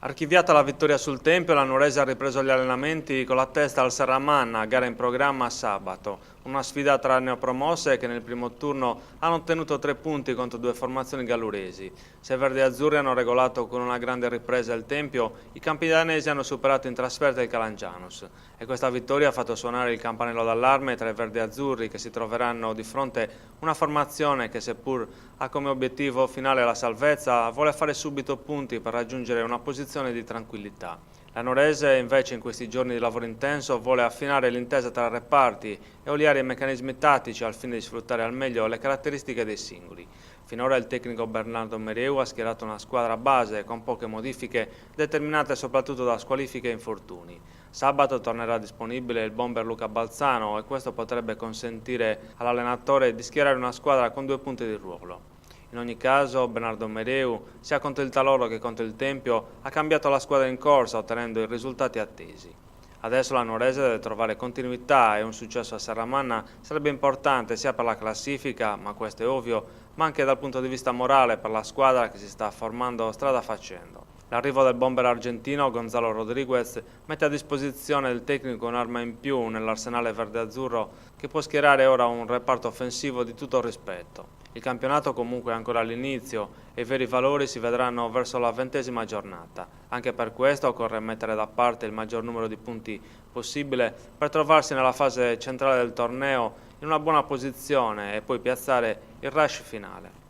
Archiviata la vittoria sul Tempio, la Nuorese ha ripreso gli allenamenti con la testa al Serramanna, gara in programma sabato. Una sfida tra neopromosse che nel primo turno hanno ottenuto 3 punti contro 2 formazioni galluresi. Se verdi e azzurri hanno regolato con una grande ripresa il Tempio, i campidanesi hanno superato in trasferta il Calangianus. E questa vittoria ha fatto suonare il campanello d'allarme tra i verdi e azzurri che si troveranno di fronte a una formazione che, seppur ha come obiettivo finale la salvezza, vuole fare subito punti per raggiungere una posizione di tranquillità. La Nuorese invece in questi giorni di lavoro intenso vuole affinare l'intesa tra reparti e oliare i meccanismi tattici al fine di sfruttare al meglio le caratteristiche dei singoli. Finora il tecnico Bernardo Mereu ha schierato una squadra base con poche modifiche determinate soprattutto da squalifiche e infortuni. Sabato tornerà disponibile il bomber Luca Balzano e questo potrebbe consentire all'allenatore di schierare una squadra con 2 punti di ruolo. In ogni caso, Bernardo Mereu, sia contro il Taloro che contro il Tempio, ha cambiato la squadra in corsa ottenendo i risultati attesi. Adesso la Nuorese deve trovare continuità e un successo a Serramanna sarebbe importante sia per la classifica, ma questo è ovvio, ma anche dal punto di vista morale per la squadra che si sta formando strada facendo. L'arrivo del bomber argentino Gonzalo Rodriguez mette a disposizione del tecnico un'arma in più nell'arsenale verde-azzurro che può schierare ora un reparto offensivo di tutto rispetto. Il campionato comunque è ancora all'inizio e i veri valori si vedranno verso la 20ª giornata. Anche per questo occorre mettere da parte il maggior numero di punti possibile per trovarsi nella fase centrale del torneo in una buona posizione e poi piazzare il rush finale.